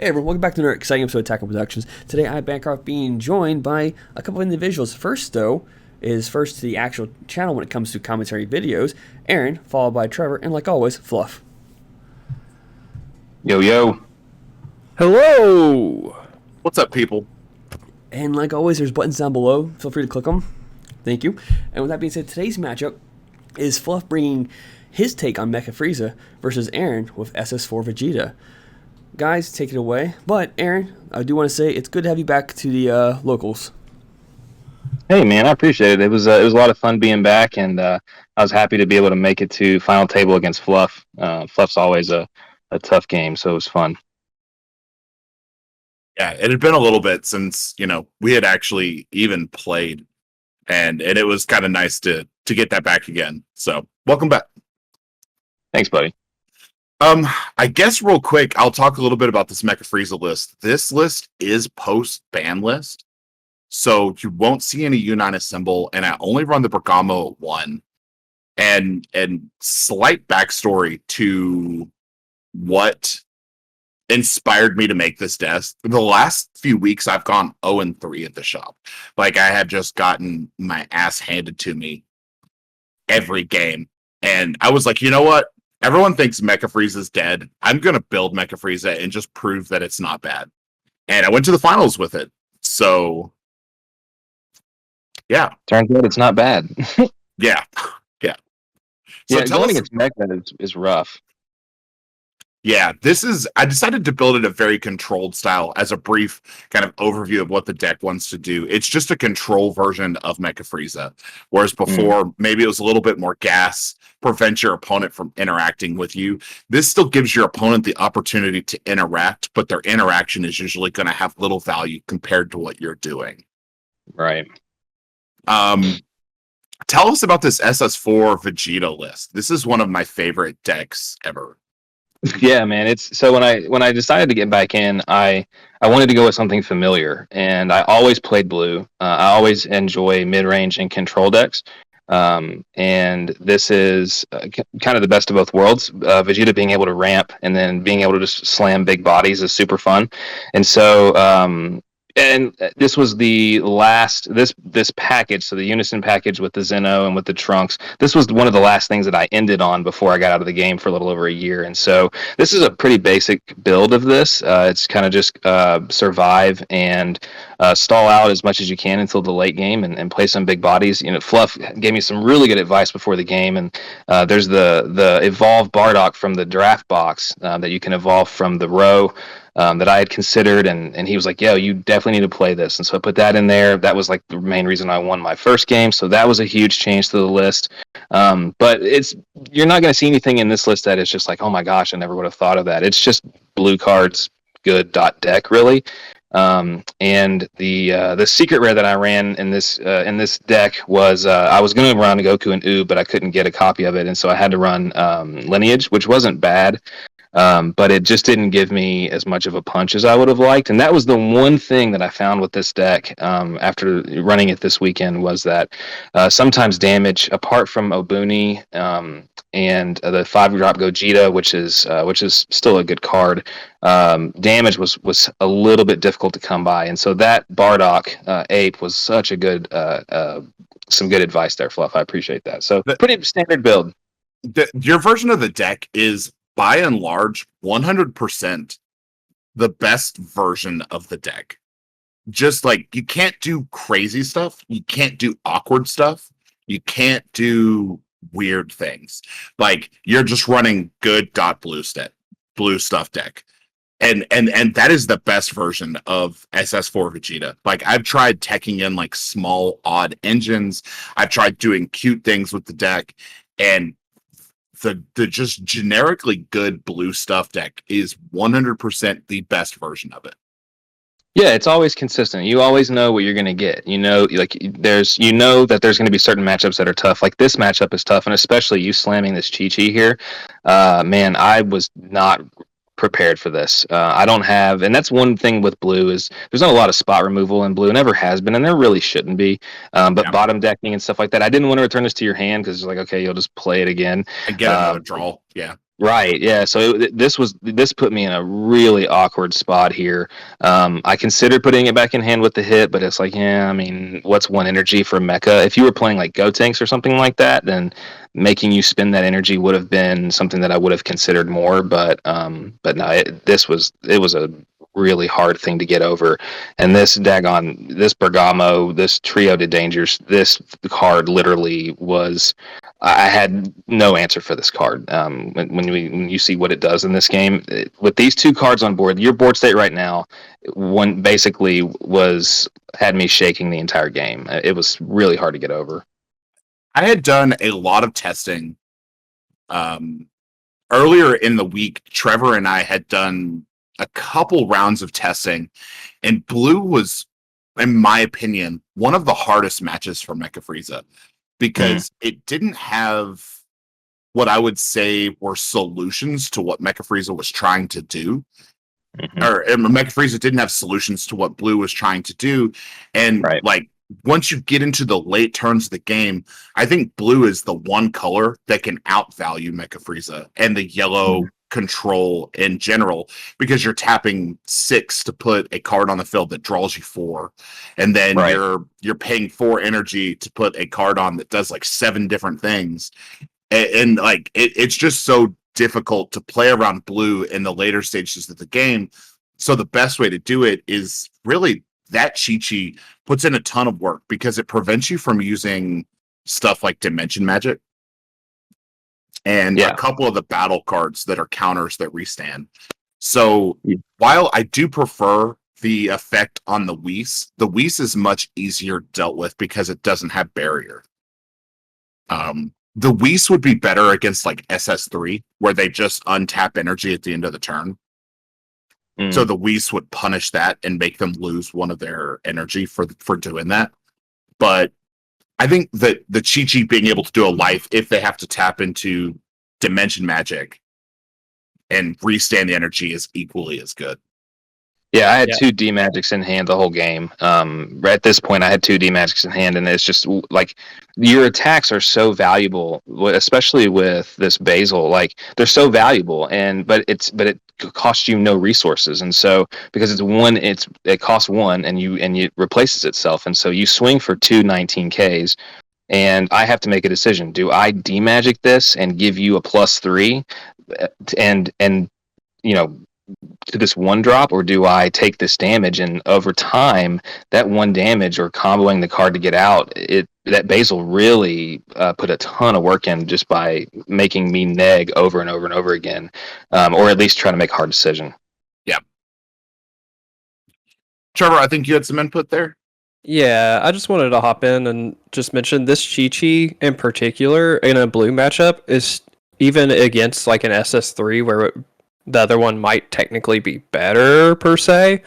Hey everyone, welcome back to another exciting episode of Tackle Productions. Today I have Bancroft being joined by a couple of individuals. First though, is first to the actual channel when it comes to commentary videos, Aaron, followed by Trevor, and like always, Fluff. Yo, yo. Hello. What's up, people? And like always, there's buttons down below. Feel free to click them. Thank you. And with that being said, today's matchup is Fluff bringing his take on Mecha Frieza versus Aaron with SS4 Vegeta. Guys, take it away. But Aaron, I do want to say it's good to have you back to the locals. Hey, man, I appreciate it. It was a lot of fun being back, and I was happy to be able to make it to final table against Fluff. Fluff's always a tough game, so it was fun. Yeah, it had been a little bit since, we had actually even played, and it was kind of nice to get that back again. So, welcome back. Thanks, buddy. I guess real quick, I'll talk a little bit about this Mecha Frieza list. This list is post-ban list, so you won't see any United symbol, and I only run the Bergamo at 1. And slight backstory to what inspired me to make this deck. The last few weeks, I've gone 0-3 at the shop. Like, I have just gotten my ass handed to me every game. And I was like, you know what? Everyone thinks Mecha Frieza's dead. I'm going to build Mecha Frieza and just prove that it's not bad. And I went to the finals with it. So, yeah. Turns out it's not bad. Yeah. Yeah. So yeah, tell going us, against Mecha is rough. yeah, I decided to build it a very controlled style as a brief kind of overview of what the deck wants to do. It's just a control version of Mecha Frieza. Whereas before, maybe it was a little bit more gas, prevent your opponent from interacting with you. This still gives your opponent the opportunity to interact, but their interaction is usually going to have little value compared to what you're doing. Right. Tell us about this SS4 Vegeta list. This is one of my favorite decks ever. Yeah, man. It's so when I decided to get back in, I wanted to go with something familiar, and I always played blue. I always enjoy mid range and control decks, and this is kind of the best of both worlds. Vegeta being able to ramp and then being able to just slam big bodies is super fun, and so. And this was the last this package, so the Unison package with the Zeno and with the Trunks. This was one of the last things that I ended on before I got out of the game for a little over a year. And so this is a pretty basic build of this. It's kind of just survive and stall out as much as you can until the late game and play some big bodies. Fluff gave me some really good advice before the game, and there's the evolve Bardock from the draft box that you can evolve from the row. That I had considered, and he was like, yo, you definitely need to play this. And so I put that in there. That was like the main reason I won my first game. So that was a huge change to the list. But you're not going to see anything in this list that is just like, oh my gosh, I never would have thought of that. It's just blue cards, good deck, really. And the secret rare that I ran in this deck was I was going to run Goku and Oob, but I couldn't get a copy of it. And so I had to run Lineage, which wasn't bad. But it just didn't give me as much of a punch as I would have liked. And that was the one thing that I found with this deck after running it this weekend was that sometimes damage, apart from Obuni and the 5-drop Gogeta, which is still a good card, damage was a little bit difficult to come by. And so that Bardock ape was such a good, some good advice there, Fluff. I appreciate that. So pretty standard build. Your version of the deck is by and large 100% the best version of the deck. Just like you can't do crazy stuff, you can't do awkward stuff, you can't do weird things. Like you're just running good blue stuff deck. And that is the best version of SS4 Vegeta. Like I've tried teching in like small odd engines, I've tried doing cute things with the deck, and the just generically good blue stuff deck is 100% the best version of it. Yeah, it's always consistent. You always know what you're going to get. That there's going to be certain matchups that are tough. Like this matchup is tough, and especially you slamming this Chichi here. Man, I was not prepared for this. I don't have, and that's one thing with blue is there's not a lot of spot removal in blue, never has been, and there really shouldn't be. But bottom decking and stuff like that, I didn't want to return this to your hand because it's like, okay, you'll just play it again and get another draw. Yeah. Right. Yeah. So this put me in a really awkward spot here. I considered putting it back in hand with the hit, but it's like, yeah, I mean, what's one energy for Mecha? If you were playing like Go Tanks or something like that, then making you spend that energy would have been something that I would have considered more. But no, it was a really hard thing to get over. And this Bergamo, this Trio de Dangers, this card literally was. I had no answer for this card. When you see what it does in this game, with these two cards on board, your board state right now, one basically had me shaking the entire game. It was really hard to get over. I had done a lot of testing. Earlier in the week, Trevor and I had done a couple rounds of testing, and blue was, in my opinion, one of the hardest matches for Mecha Frieza because it didn't have what I would say were solutions to what Mecha Frieza was trying to do. Or Mecha Frieza didn't have solutions to what blue was trying to do. And like once you get into the late turns of the game, I think blue is the one color that can outvalue Mecha Frieza and the yellow control in general, because you're tapping 6 to put a card on the field that draws you 4, and then you're paying 4 energy to put a card on that does like 7 different things, and like it's just so difficult to play around blue in the later stages of the game. So the best way to do it is really that Chichi puts in a ton of work because it prevents you from using stuff like Dimension Magic and a couple of the battle cards that are counters that restand. So while I do prefer the effect on the Whis is much easier dealt with because it doesn't have barrier. The Whis would be better against like SS3, where they just untap energy at the end of the turn. So the Whis would punish that and make them lose one of their energy for doing that. But I think that the Chichi being able to do a life if they have to tap into Dimension Magic and restand the energy is equally as good. Yeah, I had 2 D Magics in hand the whole game. At this point, I had 2 D Magics in hand, and it's just like your attacks are so valuable, especially with this Basil. Like they're so valuable, but it costs you no resources, and so because it costs 1, and it replaces itself, and so you swing for 2 19Ks. And I have to make a decision. Do I D-Magic this and give you a +3 and to this 1 drop, or do I take this damage, and over time that 1 damage or comboing the card to get out, that Basil really put a ton of work in just by making me neg over and over and over again, or at least try to make a hard decision. Yeah. Trevor, I think you had some input there. Yeah, I just wanted to hop in and just mention this Chichi in particular in a blue matchup is even against like an SS3 where the other one might technically be better per se.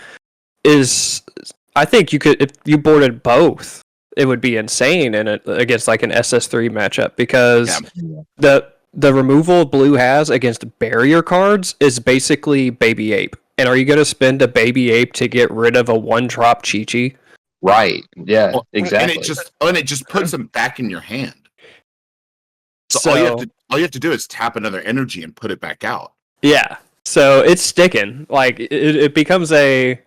I think you could, if you boarded both, it would be insane against like an SS3 matchup because the removal blue has against barrier cards is basically Baby Ape. And are you going to spend a Baby Ape to get rid of a 1-drop Chichi? Right. Yeah. Exactly. And it just puts them back in your hand. So all you have to do is tap another energy and put it back out. Yeah. So it's sticking. Like it becomes it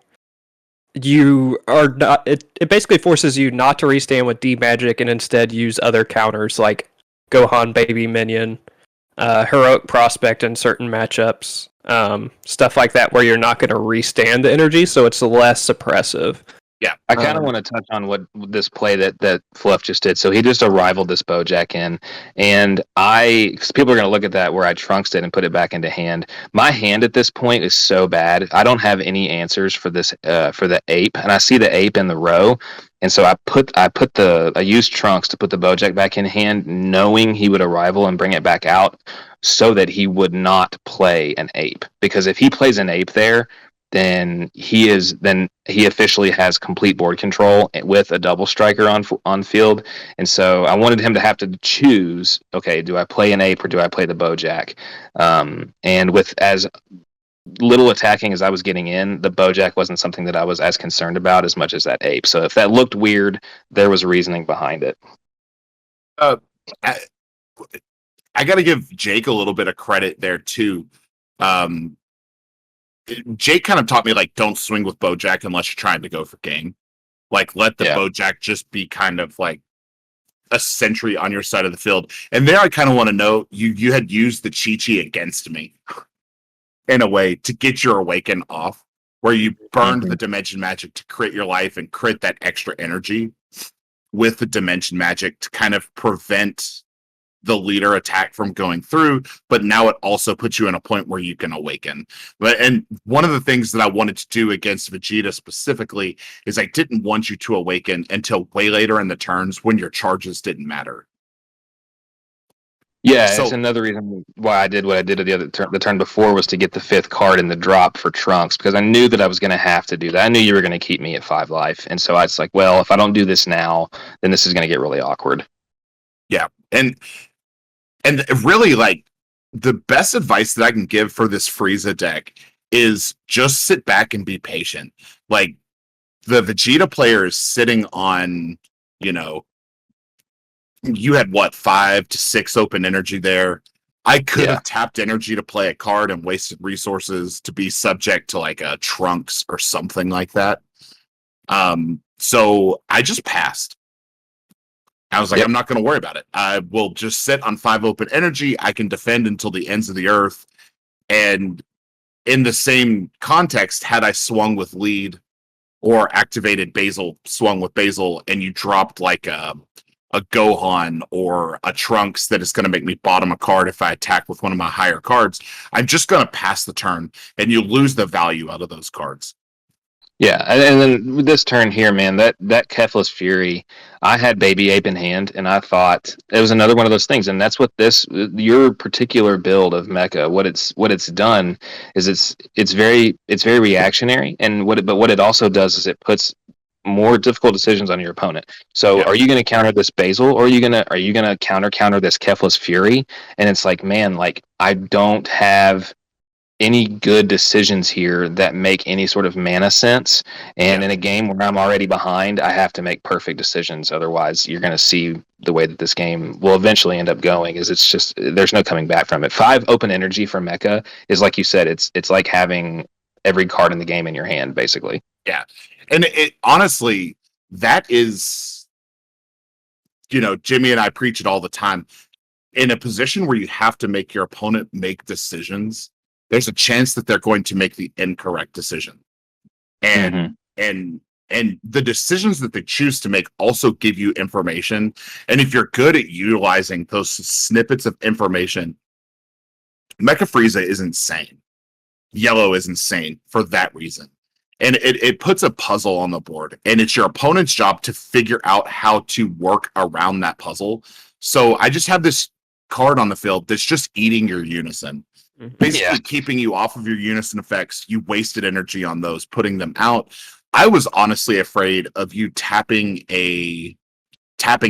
basically forces you not to restand with D Magic and instead use other counters like Gohan Baby Minion, Heroic Prospect in certain matchups, stuff like that where you're not going to restand the energy, so it's less suppressive. Yeah, I kind of want to touch on what this play that Fluff just did. So he just arrivaled this Bojack in, and because people are going to look at that where I trunks it and put it back into hand. My hand at this point is so bad. I don't have any answers for this for the ape, and I see the ape in the row, and so I used trunks to put the Bojack back in hand, knowing he would arrival and bring it back out, so that he would not play an ape. Because if he plays an ape there, then he officially has complete board control with a double striker on field. And so I wanted him to have to choose, okay, do I play an ape or do I play the Bojack? And with as little attacking as I was getting in, the Bojack wasn't something that I was as concerned about as much as that ape. So if that looked weird, there was reasoning behind it. I got to give Jake a little bit of credit there too. Jake kind of taught me like don't swing with Bojack unless you're trying to go for game. Like let the Bojack just be kind of like a sentry on your side of the field. And there I kind of want to know you had used the Chichi against me in a way to get your awaken off, where you burned the dimension magic to crit your life and crit that extra energy with the dimension magic to kind of prevent the leader attack from going through, but now it also puts you in a point where you can awaken. And one of the things that I wanted to do against Vegeta specifically is I didn't want you to awaken until way later in the turns when your charges didn't matter. Yeah, it's another reason why I did what I did at the turn before, was to get the 5th card in the drop for Trunks, because I knew that I was going to have to do that. I knew you were going to keep me at 5 life, and so I was like, well, if I don't do this now, then this is going to get really awkward. Yeah, and really, like, the best advice that I can give for this Frieza deck is just sit back and be patient. Like, the Vegeta player is sitting on, you know, you had what, 5 to 6 open energy there. I could have tapped energy to play a card and wasted resources to be subject to like a Trunks or something like that. So I just passed. I was like, I'm not going to worry about it. I will just sit on 5 open energy. I can defend until the ends of the earth. And in the same context, had I swung with lead or activated Basil, swung with Basil, and you dropped like a Gohan or a Trunks that is going to make me bottom a card if I attack with one of my higher cards, I'm just going to pass the turn, and you lose the value out of those cards. Yeah, and then with this turn here, man, that Kefla's Fury, I had Baby Ape in hand, and I thought it was another one of those things, and that's what your particular build of Mecha, what it's done is it's very reactionary, and what it also does is it puts more difficult decisions on your opponent. So are you going to counter this Basil, or are you going to counter this Kefla's Fury? And it's like, man, like I don't have any good decisions here that make any sort of mana sense. And in a game where I'm already behind, I have to make perfect decisions. Otherwise, you're going to see the way that this game will eventually end up going is it's just, there's no coming back from it. 5 open energy for Mecha is, like you said, it's like having every card in the game in your hand, basically. Yeah. And it honestly, that is, you know, Jimmy and I preach it all the time. In a position where you have to make your opponent make decisions, there's a chance that they're going to make the incorrect decision. And and the decisions that they choose to make also give you information. And if you're good at utilizing those snippets of information, Mecha Frieza is insane. Yellow is insane for that reason. And it puts a puzzle on the board, and it's your opponent's job to figure out how to work around that puzzle. So I just have this card on the field that's just eating your unison. Basically keeping you off of your unison effects. You wasted energy on those, putting them out. I was honestly afraid of you tapping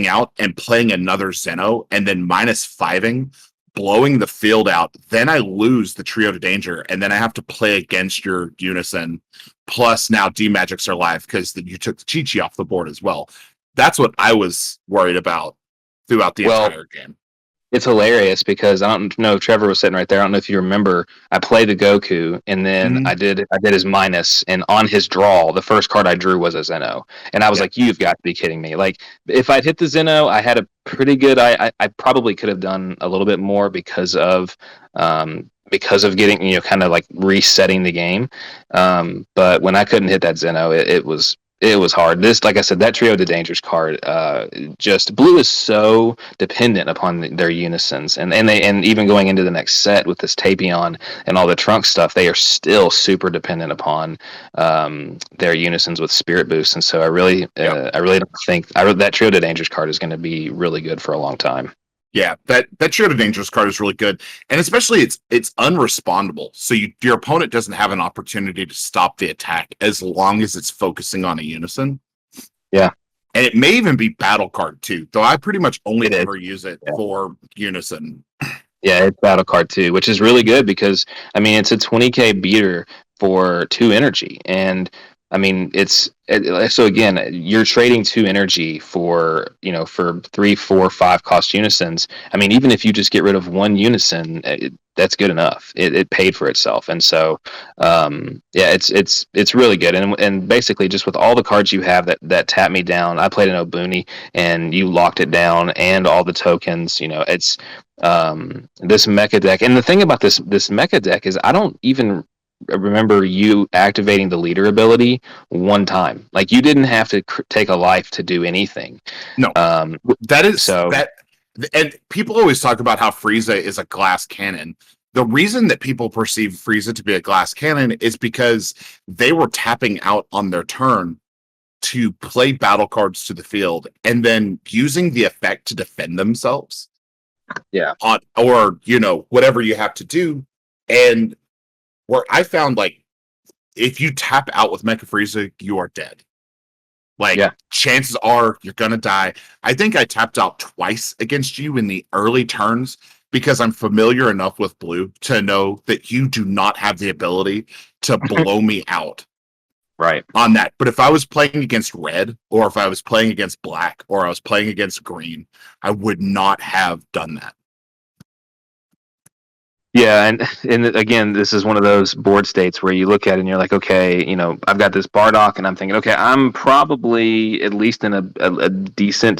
out and playing another Zeno and then -5ing, blowing the field out. Then I lose the Trio to Danger, and then I have to play against your unison. Plus now D-Magics are live because you took the Chichi off the board as well. That's what I was worried about throughout the entire game. It's hilarious because I don't know if Trevor was sitting right there. I don't know if you remember. I played the Goku, and then I did his minus, and on his draw, the first card I drew was a Zeno, and I was like, "You've got to be kidding me!" Like, if I'd hit the Zeno, I had a pretty good. I probably could have done a little bit more because of getting kind of like resetting the game. But when I couldn't hit that Zeno, it was hard. This, like I said, that Trio to Dangers card, just blue is so dependent upon their unisons, and even going into the next set with this Tapion and all the Trunk stuff, they are still super dependent upon their unisons with Spirit Boost. And so I really don't think that Trio to Dangers card is going to be really good for a long time. Yeah, that Trio to Dangerous card is really good, and especially it's unrespondable. So your opponent doesn't have an opportunity to stop the attack as long as it's focusing on a unison. Yeah, and it may even be battle card too. Though I pretty much only ever use it for unison. Yeah, it's battle card too, which is really good because I mean it's a 20k beater for 2 energy, and I mean, so again, you're trading 2 energy for, for 3, 4, 5 cost unisons. I mean, even if you just get rid of one unison, that's good enough. It paid for itself, and so yeah, it's really good. And basically, just with all the cards you have that tap me down, I played an Obuni, and you locked it down, and all the tokens. It's this mecha deck, and the thing about this mecha deck is I don't even remember you activating the leader ability one time. Like you didn't have to take a life to do anything. No, Um, that is so that, and people always talk about how Frieza is a glass cannon. The reason that people perceive Frieza to be a glass cannon is because they were tapping out on their turn to play battle cards to the field and then using the effect to defend themselves. Yeah. Or whatever you have to do. And where I found, like, if you tap out with Mecha Frieza, you are dead. Like, Yeah. chances are you're gonna die. I think I tapped out twice against you in the early turns because I'm familiar enough with blue to know that you do not have the ability to blow me out Right. on that. But if I was playing against red, or if I was playing against black, or I was playing against green, I would not have done that. Yeah, and again, this is one of those board states where you look at it and you're like, okay, I've got this Bardock, and I'm thinking, okay, I'm probably at least in a decent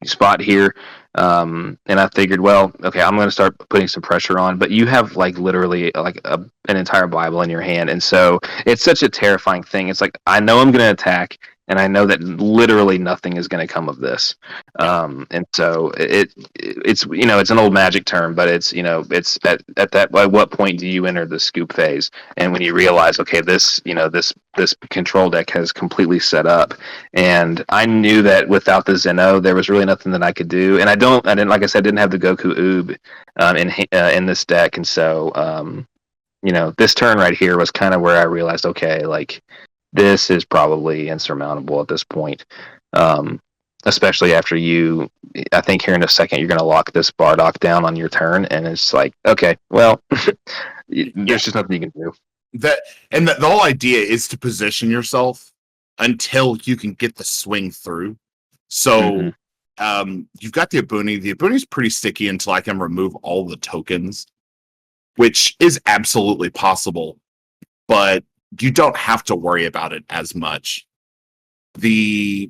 spot here. And I figured, well, okay, I'm going to start putting some pressure on. But you have like literally like an entire Bible in your hand, and so it's such a terrifying thing. It's like I know I'm going to attack, and I know that literally nothing is going to come of this. And so it's it's an old magic term, but it's it's at what point do you enter the scoop phase, and when you realize, okay, this this control deck has completely set up, and I knew that without the Zeno there was really nothing that I could do, and I didn't, like I said, didn't have the Goku Oob in this deck, and so this turn right here was kind of where I realized, okay, like this is probably insurmountable at this point. Especially after I think here in a second, you're going to lock this Bardock down on your turn, and it's like, okay, well, there's just nothing you can do. The whole idea is to position yourself until you can get the swing through. So you've got the Obuni. The Obuni's pretty sticky until I can remove all the tokens, which is absolutely possible, but you don't have to worry about it as much. I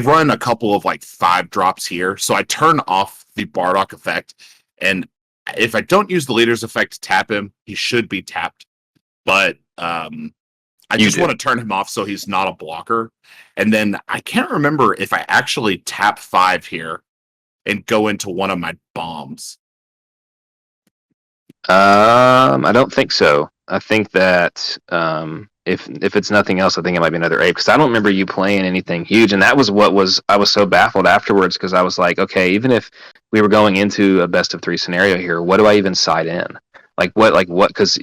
run a couple of like 5 drops here, so I turn off the Bardock effect, and if I don't use the leader's effect to tap him, he should be tapped. But I just want to turn him off so he's not a blocker. And then I can't remember if I actually tap 5 here and go into one of my bombs. I don't think so. I think that if it's nothing else, I think it might be another 8, because I don't remember you playing anything huge, and that was I was so baffled afterwards, because I was like, okay, even if we were going into a best of 3 scenario here, what do I even side in? Like what? Because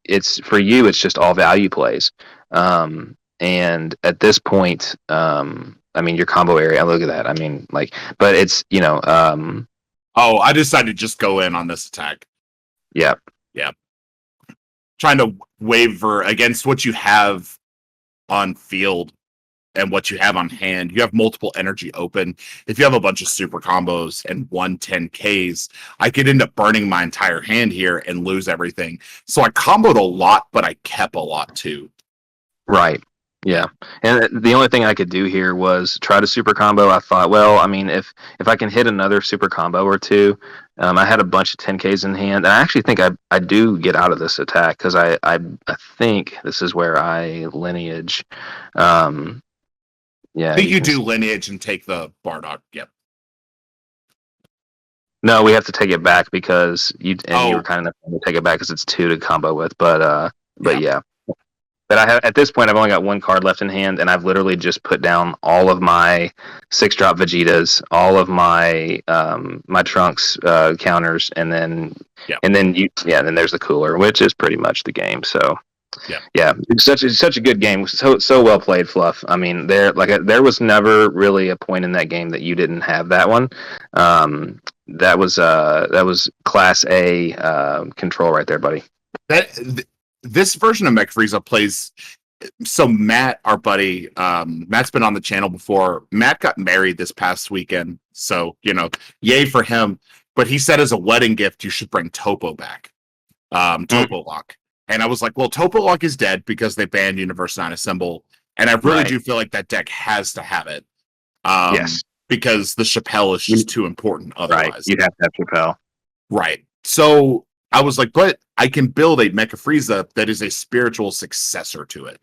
it's for you, it's just all value plays, and at this point, I mean, your combo area. Look at that. I mean, like, but it's Oh, I decided to just go in on this attack. Yeah. Trying to waver against what you have on field and what you have on hand. You have multiple energy open. If you have a bunch of super combos and 110Ks, I could end up burning my entire hand here and lose everything. So I comboed a lot, but I kept a lot too. Right. Yeah. And the only thing I could do here was try to super combo. I thought, well, I mean, if I can hit another super combo or two, I had a bunch of 10Ks in hand. And I actually think I do get out of this attack, because I think this is where I lineage. Yeah. I think you do lineage and take the Bardock. Yep. No, we have to take it back because you were kind of to take it back because it's 2 to combo with. But yeah. But at this point, I've only got 1 card left in hand, and I've literally just put down all of my 6-drop Vegetas, all of my my Trunks counters, and then then there's the cooler, which is pretty much the game. So yeah, it's such a good game, so well played, Fluff. I mean, there was never really a point in that game that you didn't have that one. That was class A control right there, buddy. this version of Mecha Frieza plays. So Matt, our buddy, Matt's been on the channel before. Matt got married this past weekend, so yay for him. But he said as a wedding gift, you should bring Topo back, Topo Lock. And I was like, well, Topo Lock is dead because they banned Universe 9 Assemble, and I really do feel like that deck has to have it. Yes, because the Chappelle is just too important otherwise. Right, you'd have to have Chappelle. Right. So I was like, but I can build a Mecha Frieza that is a spiritual successor to it.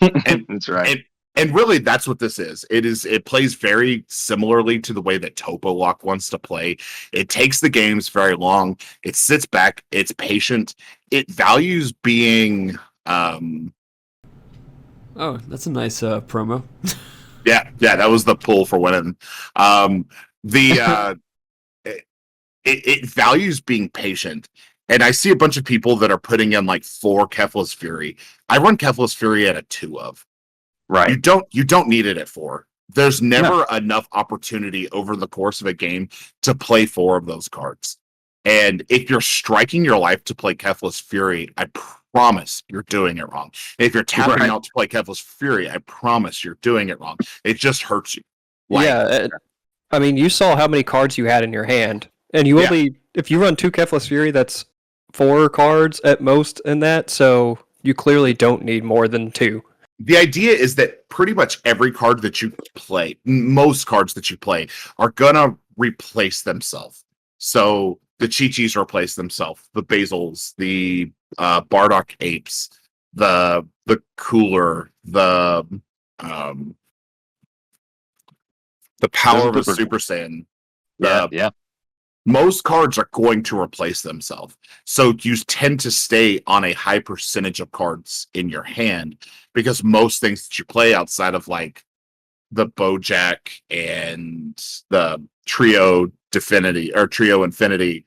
And that's right. And really, that's what this is. It plays very similarly to the way that Topo Lock wants to play. It takes the games very long. It sits back. It's patient. It values being. Oh, that's a nice promo. Yeah, that was the pull for winning. It values being patient. And I see a bunch of people that are putting in like 4 Kefla's Fury. I run Kefla's Fury at a 2 of. Right. You don't need it at 4. There's never enough opportunity over the course of a game to play 4 of those cards. And if you're striking your life to play Kefla's Fury, I promise you're doing it wrong. If you're tapping out to play Kefla's Fury, I promise you're doing it wrong. It just hurts you. I mean, you saw how many cards you had in your hand, and you only, if you run 2 Kefla's Fury, that's 4 cards at most in that, so you clearly don't need more than 2. The idea is that pretty much every card that you play, most cards that you play, are gonna replace themselves. So the Chichis replace themselves, the Basils, the Bardock Apes, the Cooler, the Power of a Super Saiyan. Most cards are going to replace themselves. So you tend to stay on a high percentage of cards in your hand because most things that you play outside of like the Bojack and the Trio Infinity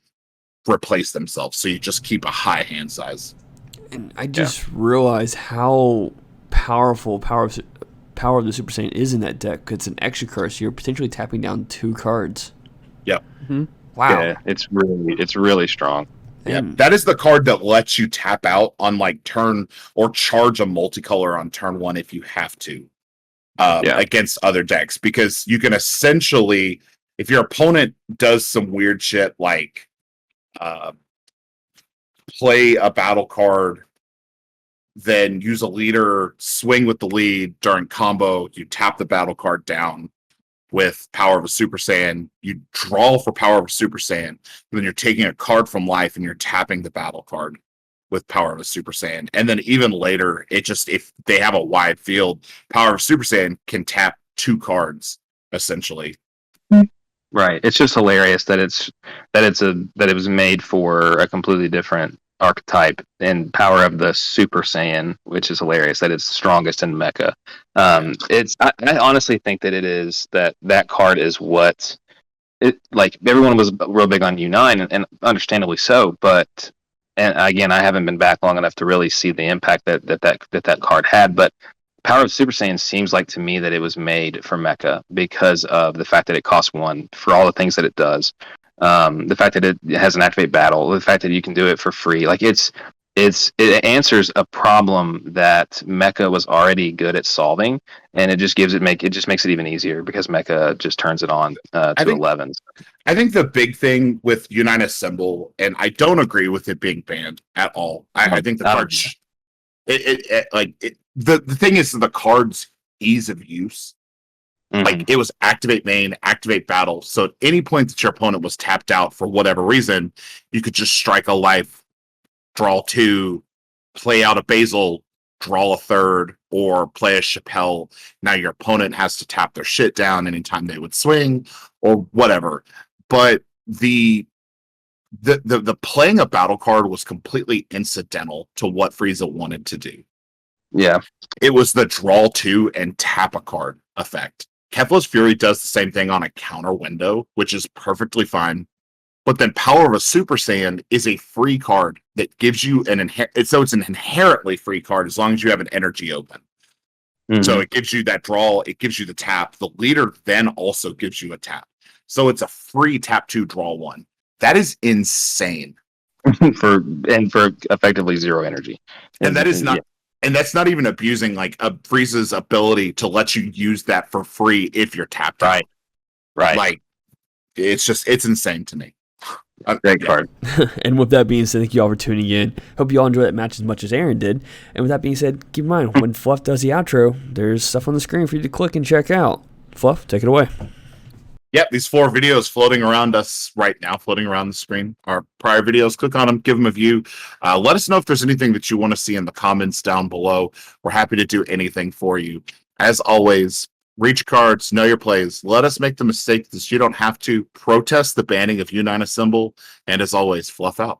replace themselves. So you just keep a high hand size. And I just realized how powerful Power of the Super Saiyan is in that deck. It's an extra card, so you're potentially tapping down 2 cards. Yep. Mm-hmm. Wow. Yeah, it's really strong. Yeah, that is the card that lets you tap out on like turn or charge a multicolor on turn 1 if you have to against other decks, because you can essentially, if your opponent does some weird shit like play a battle card, then use a leader, swing with the lead during combo, you tap the battle card down with Power of a Super Saiyan, you draw for Power of a Super Saiyan, and then you're taking a card from life and you're tapping the battle card with Power of a Super Saiyan. And then even later, if they have a wide field, Power of a Super Saiyan can tap 2 cards, essentially. Right. It's just hilarious that it was made for a completely different archetype and Power of the Super Saiyan, which is hilarious that it's strongest in Mecha. I honestly think that it is that card is what it, like, everyone was real big on U9 and understandably so, but and again, I haven't been back long enough to really see the impact that card had, but Power of Super Saiyan seems like to me that it was made for Mecha because of the fact that it costs 1 for all the things that it does. The fact that it has an activate battle, the fact that you can do it for free, like it answers a problem that Mecha was already good at solving, and it just makes it even easier because Mecha just turns it on to 11s. I think the big thing with Unite Assemble, and I don't agree with it being banned at all. I think the card, the thing is the card's ease of use. Mm-hmm. Like, it was activate main, activate battle. So at any point that your opponent was tapped out for whatever reason, you could just strike a life, draw 2, play out a Basil, draw a 3rd, or play a Chappelle. Now your opponent has to tap their shit down anytime they would swing or whatever. But the playing a battle card was completely incidental to what Frieza wanted to do. Yeah. It was the draw 2 and tap a card effect. Kefla's Fury does the same thing on a counter window, which is perfectly fine. But then Power of a Super Saiyan is a free card that gives you it's an inherently free card as long as you have an energy open. Mm-hmm. So it gives you that draw, it gives you the tap. The leader then also gives you a tap. So it's a free tap 2, draw 1. That is insane. for effectively 0 energy. And that is not, and that's not even abusing like a Frieza's ability to let you use that for free if you're tapped out. Right. Like, it's insane to me. Great card. And with that being said, thank you all for tuning in. Hope you all enjoyed that match as much as Aaron did. And with that being said, keep in mind, when Fluff does the outro, there's stuff on the screen for you to click and check out. Fluff, take it away. Yep, these 4 videos floating around us right now, floating around the screen, are prior videos. Click on them, give them a view. Let us know if there's anything that you want to see in the comments down below. We're happy to do anything for you. As always, reach cards, know your plays. Let us make the mistake that you don't have to. Protest the banning of Unite Assemble. And as always, Fluff out.